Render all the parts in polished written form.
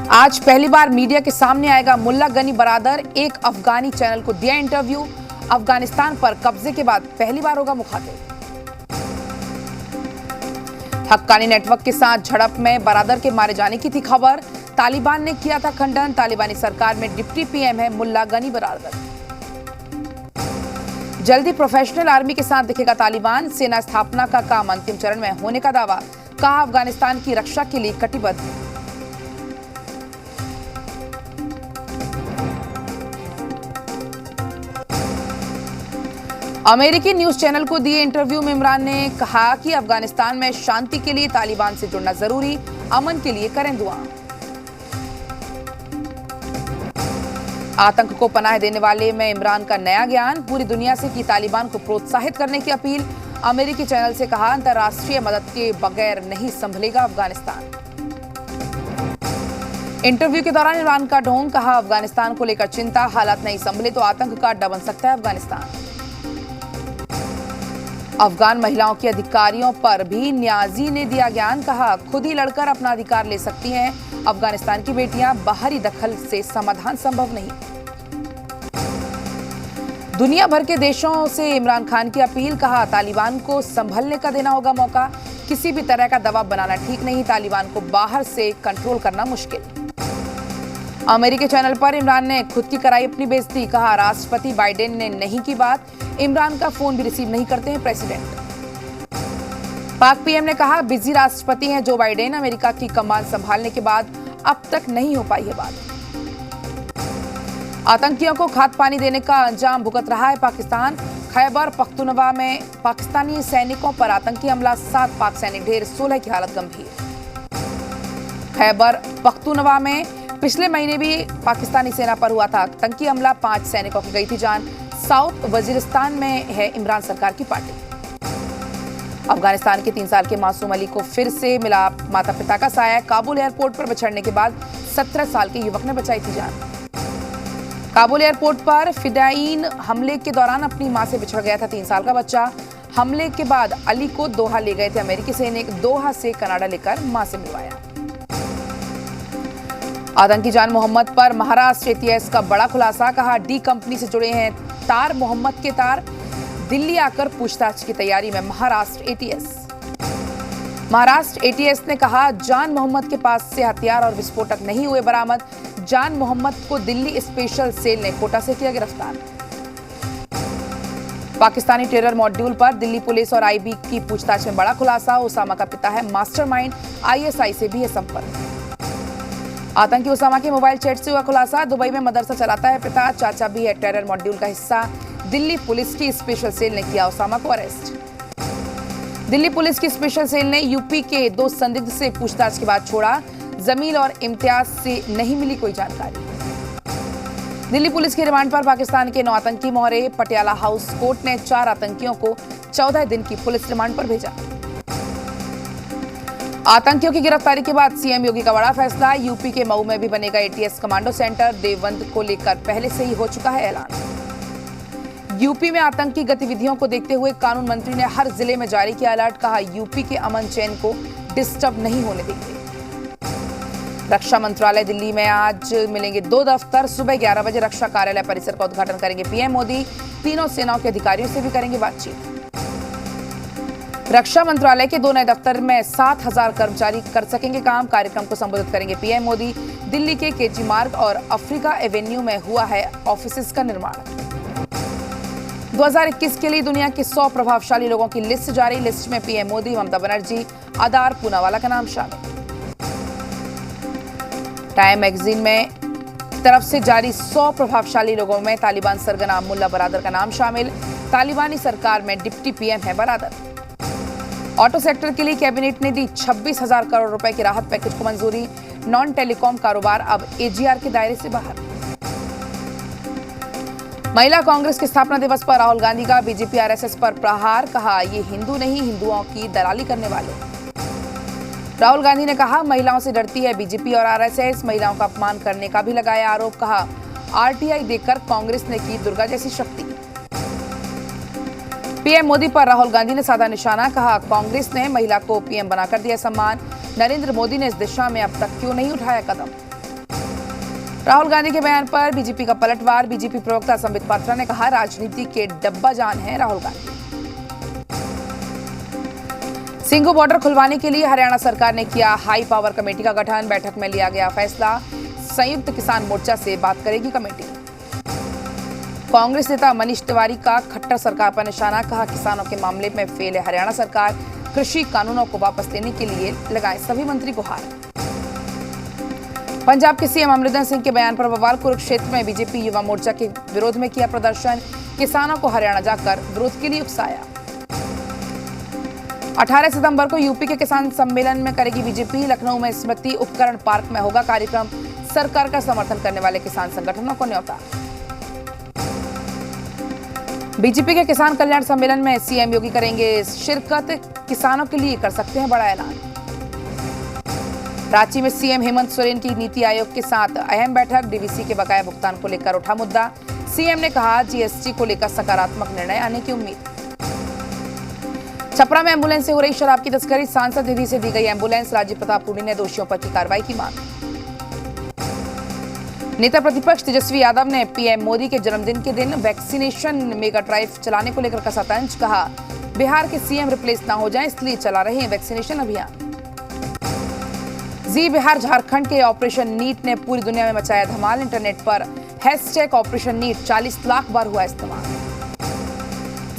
आज पहली बार मीडिया के सामने आएगा मुल्ला गनी बरादर। एक अफगानी चैनल को दिया इंटरव्यू। अफगानिस्तान पर कब्जे के बाद पहली बार होगा मुखातिब। हक्कानी नेटवर्क के साथ झड़प में बरादर के मारे जाने की थी खबर। तालिबान ने किया था खंडन। तालिबानी सरकार में डिप्टी पीएम है मुल्ला गनी बरादर। जल्दी प्रोफेशनल आर्मी के साथ दिखेगा तालिबान। सेना स्थापना का काम अंतिम चरण में होने का दावा। कहा अफगानिस्तान की रक्षा के लिए कटिबद्ध। अमेरिकी न्यूज चैनल को दिए इंटरव्यू में इमरान ने कहा कि अफगानिस्तान में शांति के लिए तालिबान से जुड़ना जरूरी। अमन के लिए करें दुआ। आतंक को पनाह देने वाले में इमरान का नया ज्ञान। पूरी दुनिया से की तालिबान को प्रोत्साहित करने की अपील। अमेरिकी चैनल से कहा अंतर्राष्ट्रीय मदद के बगैर नहीं संभलेगा अफगानिस्तान। इंटरव्यू के दौरान इमरान का ढोंग। कहा अफगानिस्तान को लेकर चिंता। हालात नहीं संभले तो आतंक का अड्डा बन सकता है अफगानिस्तान। अफगान महिलाओं के अधिकारियों पर भी न्याजी ने दिया ज्ञान। कहा खुद ही लड़कर अपना अधिकार ले सकती हैं अफगानिस्तान की बेटियां। बाहरी दखल से समाधान संभव नहीं। दुनिया भर के देशों से इमरान खान की अपील। कहा तालिबान को संभलने का देना होगा मौका। किसी भी तरह का दबाव बनाना ठीक नहीं। तालिबान को बाहर से कंट्रोल करना मुश्किल। अमेरिकी चैनल पर इमरान ने खुद की कराई अपनी बेइज्जती। कहा राष्ट्रपति बाइडेन ने नहीं की बात। इमरान का फोन भी रिसीव नहीं करते हैं प्रेसिडेंट। पाक पीएम ने कहा बिजी राष्ट्रपति हैं जो बाइडेन। अमेरिका की कमान संभालने के बाद अब तक नहीं हो पाई है बात। आतंकियों को खाद्य पानी देने का अंजाम भुगत रहा है पाकिस्तान। खैबर पख्तूनवा में पाकिस्तानी सैनिकों पर आतंकी हमला। 7 पाक सैनिक ढेर, 16 की हालत गंभीर। खैबर पख्तूनवा में पिछले महीने भी पाकिस्तानी सेना पर हुआ था आतंकी हमला। 5 सैनिकों की गई थी जान। साउथ वजीरिस्तान में है इमरान सरकार की पार्टी। अफगानिस्तान के 3 साल के मासूम अली को फिर से मिला माता पिता का साया। काबुल एयरपोर्ट पर बिछड़ने के बाद 17 साल के युवक ने बचाई थी जान। काबुल एयरपोर्ट पर फिदायीन हमले के दौरान अपनी मां से बिछड़ गया था 3 साल का बच्चा। हमले के बाद अली को दोहा ले गए थे अमेरिकी सैनिक। दोहा से कनाडा लेकर मां से मिलवाया। आतंकी जान मोहम्मद पर महाराष्ट्र एटीएस का बड़ा खुलासा। कहा डी कंपनी से जुड़े हैं तार मोहम्मद के तार। दिल्ली आकर पूछताछ की तैयारी में महाराष्ट्र एटीएस। महाराष्ट्र एटीएस ने कहा जान मोहम्मद के पास से हथियार और विस्फोटक नहीं हुए बरामद। जान मोहम्मद को दिल्ली स्पेशल सेल ने कोटा से किया गिरफ्तार। पाकिस्तानी टेरर मॉड्यूल पर दिल्ली पुलिस और आईबी की पूछताछ में बड़ा खुलासा। उसामा का पिता है मास्टरमाइंड। आईएसआई से भी है संपर्क। आतंकी उसामा के मोबाइल चैट से हुआ खुलासा। दुबई में मदरसा चलाता है पिता। चाचा भी है टेरर मॉड्यूल का हिस्सा। दिल्ली पुलिस की स्पेशल सेल ने किया उसामा को अरेस्ट। दिल्ली पुलिस की स्पेशल सेल ने यूपी के 2 संदिग्ध से पूछताछ के बाद छोड़ा। जमील और इम्तियाज से नहीं मिली कोई जानकारी। दिल्ली पुलिस के रिमांड पर पाकिस्तान के 9 आतंकी मोहरे। पटियाला हाउस कोर्ट ने 4 आतंकियों को 14 दिन की पुलिस रिमांड पर भेजा। आतंकियों की गिरफ्तारी के बाद सीएम योगी का बड़ा फैसला। यूपी के मऊ में भी बनेगा एटीएस कमांडो सेंटर। देवबंद को लेकर पहले से ही हो चुका है ऐलान। यूपी में आतंकी गतिविधियों को देखते हुए कानून मंत्री ने हर जिले में जारी किया अलर्ट। कहा यूपी के अमन चैन को डिस्टर्ब नहीं होने देंगे। रक्षा मंत्रालय दिल्ली में आज मिलेंगे 2 दफ्तर। सुबह 11 बजे रक्षा कार्यालय परिसर का उद्घाटन करेंगे पीएम मोदी। तीनों सेनाओं के अधिकारियों से भी करेंगे बातचीत। रक्षा मंत्रालय के 2 नए दफ्तर में 7000 कर्मचारी कर सकेंगे काम। कार्यक्रम को संबोधित करेंगे पीएम मोदी। दिल्ली के केजी मार्ग और अफ्रीका एवेन्यू में हुआ है ऑफिसेज का निर्माण। 2021 के लिए दुनिया के 100 प्रभावशाली लोगों की लिस्ट जारी। लिस्ट में पीएम मोदी, ममता बनर्जी, आदार पूनावाला का नाम शामिल। टाइम मैगजीन में तरफ से जारी 100 प्रभावशाली लोगों में तालिबान सरगना मुल्ला बरादर का नाम शामिल। तालिबानी सरकार में डिप्टी पीएम है बरादर। ऑटो सेक्टर के लिए कैबिनेट ने दी 26,000 करोड़ रुपए की राहत पैकेज को मंजूरी। नॉन टेलीकॉम कारोबार अब एजीआर के दायरे से बाहर। महिला कांग्रेस के स्थापना दिवस पर राहुल गांधी का बीजेपी आरएसएस पर प्रहार। कहा ये हिंदू नहीं हिंदुओं की दलाली करने वाले। राहुल गांधी ने कहा महिलाओं से डरती है बीजेपी और आरएसएस। महिलाओं का अपमान करने का भी लगाया आरोप। कहा आरटीआई देकर कांग्रेस ने की दुर्गा जैसी शक्ति। पीएम मोदी पर राहुल गांधी ने साधा निशाना। कहा कांग्रेस ने महिला को पीएम बनाकर दिया सम्मान। नरेंद्र मोदी ने इस दिशा में अब तक क्यों नहीं उठाया कदम। राहुल गांधी के बयान पर बीजेपी का पलटवार। बीजेपी प्रवक्ता संबित पात्रा ने कहा, राजनीति के डब्बाजान हैं राहुल गांधी। सिंघू बॉर्डर खुलवाने के लिए हरियाणा सरकार ने किया हाई पावर कमेटी का गठन। बैठक में लिया गया फैसला, संयुक्त किसान मोर्चा से बात करेगी कमेटी। कांग्रेस नेता मनीष तिवारी का खट्टर सरकार पर निशाना, कहा किसानों के मामले में फेल है हरियाणा सरकार, कृषि कानूनों को वापस लेने के लिए लगाए सभी मंत्री गुहार। पंजाब के सीएम अमरिंदर सिंह के बयान पर बवाल। कुरुक्षेत्र में बीजेपी युवा मोर्चा के विरोध में किया प्रदर्शन, किसानों को हरियाणा जाकर विरोध के लिए उकसाया। 18 सितंबर को यूपी के किसान सम्मेलन में करेगी बीजेपी। लखनऊ में स्मृति उपकरण पार्क में होगा कार्यक्रम, सरकार का समर्थन करने वाले किसान संगठनों को न्योता। बीजेपी के किसान कल्याण सम्मेलन में सीएम योगी करेंगे शिरकत, किसानों के लिए कर सकते हैं बड़ा ऐलान। रांची में सीएम हेमंत सोरेन की नीति आयोग के साथ अहम बैठक, डीवीसी के बकाया भुगतान को लेकर उठा मुद्दा। सीएम ने कहा, जीएसटी को लेकर सकारात्मक निर्णय आने की उम्मीद। छपरा में एम्बुलेंस से हो रही शराब की तस्करी, सांसद निधि से दी गई एम्बुलेंस, राजीव प्रताप रूडी ने दोषियों पर की कार्रवाई की मांग। नेता प्रतिपक्ष तेजस्वी यादव ने पीएम मोदी के जन्मदिन के दिन वैक्सीनेशन मेगा ड्राइव चलाने को लेकर कसा तंज, कहा बिहार के सीएम रिप्लेस ना हो जाएं इसलिए चला रहे हैं वैक्सीनेशन अभियान। जी बिहार झारखंड के ऑपरेशन नीट ने पूरी दुनिया में मचाया धमाल, इंटरनेट पर हैशटैग ऑपरेशन नीट 40 लाख बार हुआ इस्तेमाल।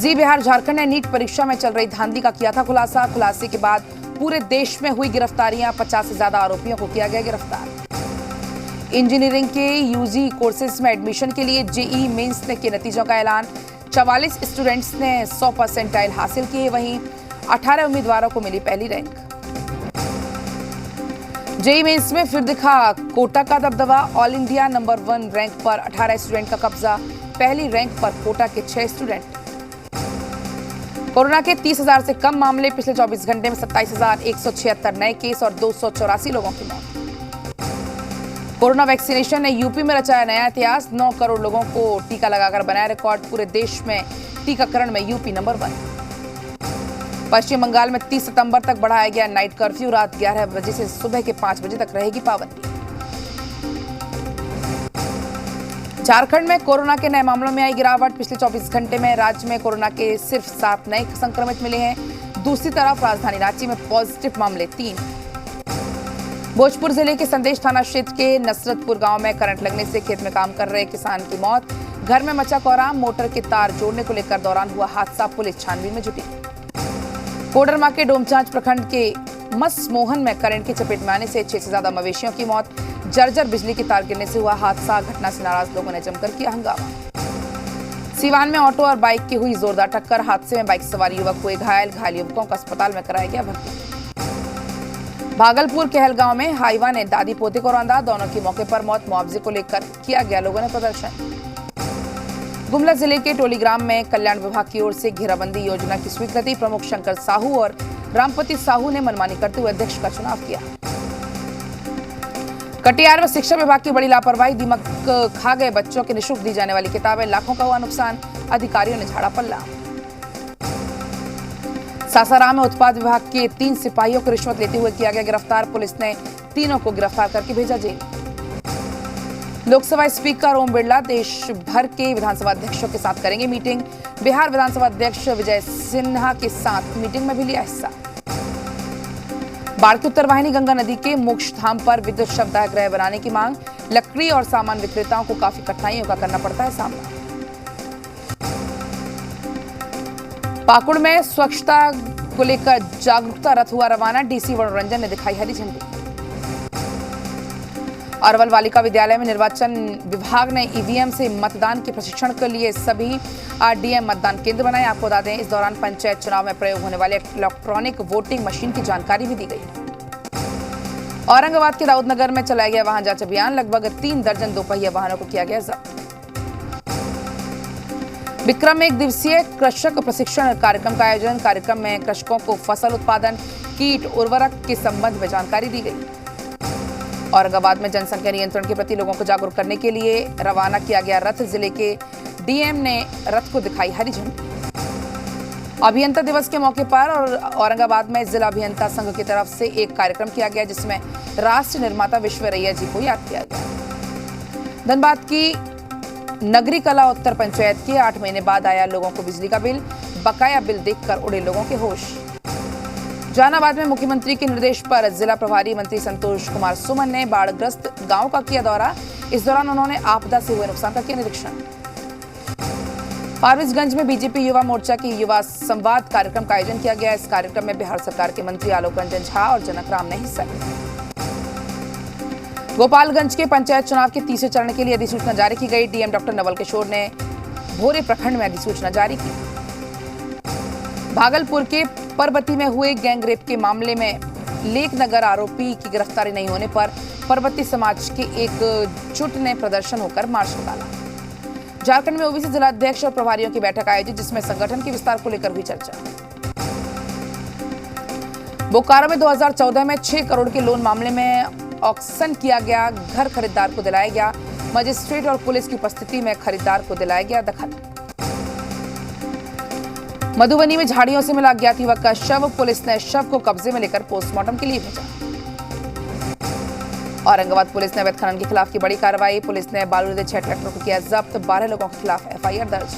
जी बिहार झारखंड ने नीट परीक्षा में चल रही धांधली का किया था खुलासा, खुलासे के बाद पूरे देश में हुई गिरफ्तारियां, 50 से ज्यादा आरोपियों को किया गया गिरफ्तार। इंजीनियरिंग के यूजी कोर्सेज में एडमिशन के लिए जेईई मेंस ने के नतीजों का ऐलान, 44 स्टूडेंट्स ने 100% हासिल किए, वहीं 18 उम्मीदवारों को मिली पहली रैंक। जेईई मेंस में फिर दिखा कोटा का दबदबा, ऑल इंडिया नंबर 1 रैंक पर 18 स्टूडेंट का कब्जा, पहली रैंक पर कोटा के 6 स्टूडेंट। कोरोना के 30,000 से कम मामले, पिछले 24 घंटे में 27,176 नए केस और 284 लोगों की मौत। कोरोना वैक्सीनेशन ने यूपी में रचाया नया इतिहास, 9 करोड़ लोगों को टीका लगाकर बनाया रिकॉर्ड, पूरे देश में टीकाकरण में यूपी नंबर 1। पश्चिम बंगाल में 30 सितंबर तक बढ़ाया गया नाइट कर्फ्यू, रात 11 बजे से सुबह के 5 बजे तक रहेगी पाबंदी। झारखंड में कोरोना के नए मामलों में आई गिरावट, पिछले 24 घंटे में राज्य में कोरोना के सिर्फ 7 नए संक्रमित मिले हैं। दूसरी तरफ राजधानी रांची में पॉजिटिव मामले 3। भोजपुर जिले के संदेश थाना क्षेत्र के नसरतपुर गांव में करंट लगने से खेत में काम कर रहे किसान की मौत, घर में मचा कोहराम, मोटर के तार जोड़ने को लेकर दौरान हुआ हादसा, पुलिस छानबीन में जुटी। कोडरमा के डोमचांच प्रखंड के मसमोहन में करंट की चपेट में आने से 6 से ज्यादा मवेशियों की मौत, जर्जर बिजली की तार गिरने से हुआ हादसा, घटना से नाराज लोगों ने जमकर किया हंगामा। सीवान में ऑटो और बाइक की हुई जोरदार टक्कर, हादसे में बाइक सवार युवक हुए घायल, युवकों को अस्पताल में कराया गया भर्ती। भागलपुर कहलगांव में हाईवा ने दादी पोते को रौंदा, दोनों की मौके पर मौत, मुआवजे को लेकर किया गया लोगों ने प्रदर्शन। गुमला जिले के टोलीग्राम में कल्याण विभाग की ओर से घेराबंदी योजना की स्वीकृति, प्रमुख शंकर साहू और रामपति साहू ने मनमानी करते हुए अध्यक्ष का चुनाव किया। कटिहार में शिक्षा विभाग की बड़ी लापरवाही, दीमक खा गए बच्चों के निःशुल्क दी जाने वाली किताबें, लाखों का हुआ नुकसान, अधिकारियों ने झाड़ा पल्ला। सासाराम में उत्पाद विभाग के 3 सिपाहियों को रिश्वत लेते हुए किया गया गिरफ्तार, पुलिस ने तीनों को गिरफ्तार करके भेजा जेल। लोकसभा स्पीकर ओम बिरला देश भर के विधानसभा अध्यक्षों के साथ करेंगे मीटिंग, बिहार विधानसभा अध्यक्ष विजय सिन्हा के साथ मीटिंग में भी लिया हिस्सा। बाढ़ की उत्तरवाहिनी गंगा नदी के मोक्ष धाम पर विद्युत शवदाह बनाने की मांग, लकड़ी और सामान विक्रेताओं को काफी कठिनाइयों का करना पड़ता है सामना। पाकुड़ में स्वच्छता को लेकर जागरूकता रथ हुआ रवाना, डीसी वरुण ने दिखाई हरी झंडी। अरवल बालिका विद्यालय में निर्वाचन विभाग ने ईवीएम से मतदान के प्रशिक्षण के लिए सभी आरडीएम मतदान केंद्र बनाए। आपको बता दें, इस दौरान पंचायत चुनाव में प्रयोग होने वाले इलेक्ट्रॉनिक वोटिंग मशीन की जानकारी भी दी गई। औरंगाबाद के दाऊदनगर में चलाया गया वाहन जांच अभियान, लगभग 3 दर्जन दोपहिया वाहनों को किया गया जब्त। विक्रम में 1 दिवसीय कृषक प्रशिक्षण कार्यक्रम का आयोजन, कार्यक्रम में कृषकों को फसल उत्पादन, कीट, उर्वरक के संबंध में जानकारी दी गई। औरंगाबाद में जनसंख्या नियंत्रण के प्रति लोगों को जागरूक करने के लिए रवाना किया गया रथ, जिले के डीएम ने रथ को दिखाई हरी झंडी। अभियंता दिवस के मौके पर और औरंगाबाद में जिला अभियंता संघ की तरफ से एक कार्यक्रम किया गया, जिसमें राष्ट्र निर्माता विश्वेश्वरैया जी को याद किया गया। धनबाद की नगरी कला उत्तर पंचायत के 8 महीने बाद आया लोगों को बिजली का बिल। बकाया बिल देखकर उड़े लोगों के होश। जहानाबाद में मुख्यमंत्री के निर्देश पर जिला प्रभारी मंत्री संतोष कुमार सुमन ने बाढ़ग्रस्त गांव का किया दौरा। इस दौरान उन्होंने आपदा से हुए नुकसान का किया निरीक्षण। फारबिसगंज में बीजेपी युवा मोर्चा की युवा संवाद कार्यक्रम का आयोजन किया गया। इस कार्यक्रम में बिहार सरकार के मंत्री आलोक रंजन झा और जनक राम ने हिस्सा लिया। गोपालगंज के पंचायत चुनाव के तीसरे चरण के लिए अधिसूचना जारी की गई। डीएम डॉक्टर नवल किशोर ने भोरे प्रखंड में अधिसूचना जारी की। भागलपुर के परबती में हुए गैंग रेप के मामले में लेकनगर आरोपी की गिरफ्तारी नहीं होने पर परबती समाज के एक जुट ने प्रदर्शन होकर मार्च निकाला। झारखंड में ओबीसी जिला अध्यक्ष और प्रभारियों की बैठक आयोजित, जिसमें संगठन के विस्तार को लेकर हुई चर्चा। बोकारो में 2014 में 6 करोड़ के लोन मामले में ऑक्शन किया गया। घर खरीदार को दिलाया गया। मजिस्ट्रेट और पुलिस की उपस्थिति में खरीदार को दिलाया गया दखल। मधुबनी में झाड़ियों से मिला अज्ञात युवक का शव। पुलिस ने शव को कब्जे में लेकर पोस्टमार्टम के लिए भेजा। औरंगाबाद पुलिस ने अवैध खनन के खिलाफ की बड़ी कार्रवाई। पुलिस ने बालू लदे 6 ट्रैक्टरों को किया जब्त। 12 लोगों के खिलाफ एफआईआर दर्ज।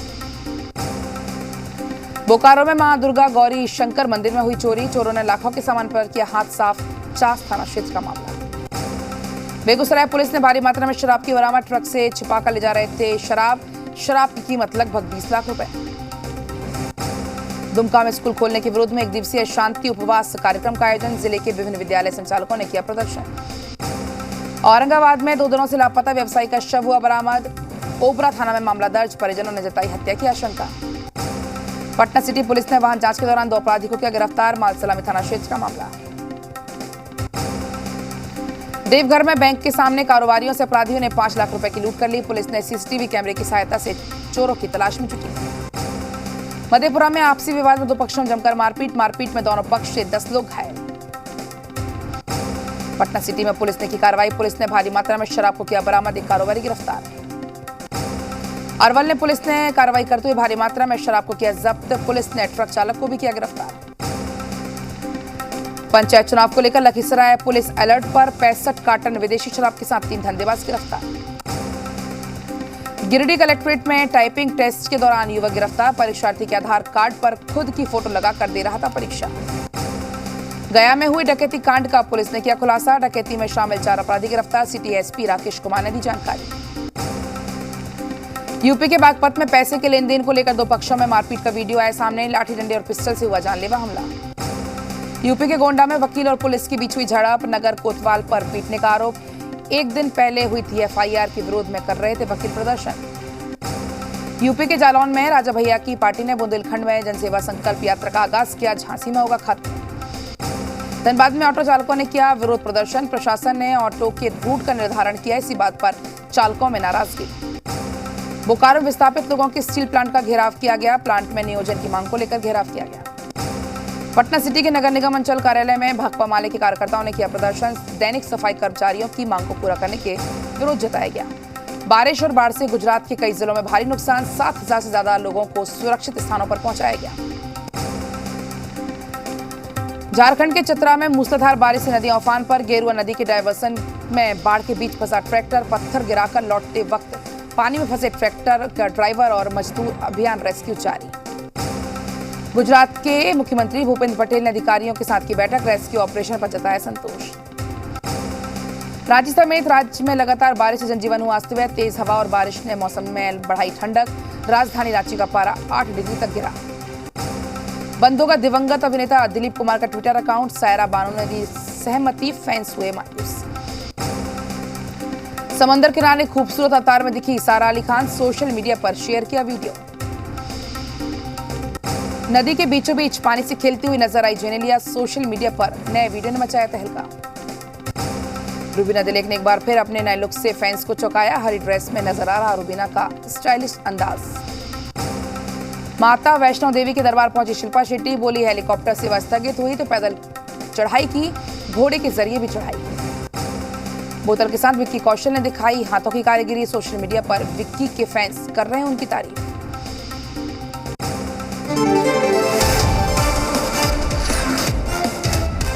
बोकारो में मां दुर्गा गौरी शंकर मंदिर में हुई चोरी। चोरों ने लाखों के सामान पर किया हाथ साफ। चास थाना क्षेत्र का मामला। बेगूसराय पुलिस ने भारी मात्रा में शराब की बरामद। ट्रक से छिपा कर ले जा रहे थे शराब की कीमत लगभग 20 लाख रुपए। दुमका में स्कूल खोलने के विरोध में 1 दिवसीय शांति उपवास कार्यक्रम का आयोजन। जिले के विभिन्न विद्यालय संचालकों ने किया प्रदर्शन। औरंगाबाद में 2 दिनों से लापता व्यवसायी का शव हुआ बरामद। ओबरा थाना में मामला दर्ज। परिजनों ने जताई हत्या की आशंका। पटना सिटी पुलिस ने वाहन जांच के दौरान 2 अपराधी को किया गिरफ्तार। मालसलामी थाना क्षेत्र का मामला। देवघर में बैंक के सामने कारोबारियों से अपराधियों ने 5 लाख रुपए की लूट कर ली। पुलिस ने सीसीटीवी कैमरे की सहायता से चोरों की तलाश में जुटी। मधेपुरा में आपसी विवाद में 2 पक्षों में जमकर मारपीट में दोनों पक्ष से 10 लोग घायल। पटना सिटी में पुलिस ने की कार्रवाई। पुलिस ने भारी मात्रा में शराब को किया बरामद। 1 कारोबारी गिरफ्तार। अरवल में पुलिस ने कार्रवाई करते हुए भारी मात्रा में शराब को किया जब्त। पुलिस ने ट्रक चालक को भी किया गिरफ्तार। पंचायत चुनाव को लेकर लखीसराय पुलिस अलर्ट पर। 65 कार्टन विदेशी शराब के साथ 3 धंधेबाज गिरफ्तार। गिरिडीह कलेक्ट्रेट में टाइपिंग टेस्ट के दौरान युवक गिरफ्तार। परीक्षार्थी के आधार कार्ड पर खुद की फोटो लगाकर दे रहा था परीक्षा। गया में हुई डकैती कांड का पुलिस ने किया खुलासा। डकैती में शामिल 4 अपराधी गिरफ्तार। सिटी एसपी राकेश कुमार ने दी जानकारी। यूपी के बागपत में पैसे के लेन देन को लेकर 2 पक्षों में मारपीट का वीडियो आया सामने। लाठी डंडे और पिस्टल से हुआ जानलेवा हमला। यूपी के गोंडा में वकील और पुलिस के बीच हुई झड़प। नगर कोतवाल पर पीटने का आरोप। 1 दिन पहले हुई थी एफआईआर के विरोध में कर रहे थे वकील प्रदर्शन। यूपी के जालौन में राजा भैया की पार्टी ने बुंदेलखंड में जनसेवा संकल्प यात्रा का आगाज किया। झांसी में होगा खत्म। धनबाद में ऑटो चालकों ने किया विरोध प्रदर्शन। प्रशासन ने ऑटो के रूट का निर्धारण किया। इसी बात पर चालकों में नाराजगी। बोकारो में विस्थापित लोगों के स्टील प्लांट का घेराव किया गया। प्लांट में नियोजन की मांग को लेकर घेराव किया गया। पटना सिटी के नगर निगम अंचल कार्यालय में भाकपा माले के कार्यकर्ताओं ने किया प्रदर्शन। दैनिक सफाई कर्मचारियों की मांग को पूरा करने के विरोध जताया गया। बारिश और बाढ़ से गुजरात के कई जिलों में भारी नुकसान। 7,000 से ज्यादा लोगों को सुरक्षित स्थानों पर पहुंचाया गया। झारखंड के चतरा में मूसलाधार बारिश से नदियां उफान पर। गेरुआ नदी के डायवर्सन में बाढ़ के बीच फंसा ट्रैक्टर। पत्थर गिराकर लौटते वक्त पानी में फंसे ट्रैक्टर का ड्राइवर और मजदूर। अभियान रेस्क्यू जारी। गुजरात के मुख्यमंत्री भूपेंद्र पटेल ने अधिकारियों के साथ की बैठक। रेस्क्यू ऑपरेशन पर जताया संतोष। रांची समेत राज्य में लगातार बारिश से जनजीवन हुआ अस्त व्यस्त। तेज हवा और बारिश ने मौसम में बढ़ाई ठंडक। राजधानी रांची का पारा 8 डिग्री तक गिरा। बंद होगा दिवंगत अभिनेता दिलीप कुमार का ट्विटर अकाउंट। सायरा बानो ने दी सहमति। फैंस हुए मायूस। समंदर किनारे खूबसूरत अवतार में दिखी सारा अली खान। सोशल मीडिया पर शेयर किया वीडियो। नदी के बीचों बीच पानी से खेलती हुई नजर आई जेनेलिया। सोशल मीडिया पर नए वीडियो ने मचाया तहलका। रुबीना दिलेक ने एक बार फिर अपने नए लुक से फैंस को चौंकाया। हरी ड्रेस में नजर आ रहा रुबीना का स्टाइलिश अंदाज। माता वैष्णो देवी के दरबार पहुंची शिल्पा शेट्टी। बोली हेलीकॉप्टर सेवा स्थगित हुई तो पैदल चढ़ाई की, घोड़े के जरिए भी चढ़ाई की। बोतल के साथ विक्की कौशल ने दिखाई हाथों की कारीगिरी। सोशल मीडिया पर विक्की के फैंस कर रहे हैं उनकी तारीफ।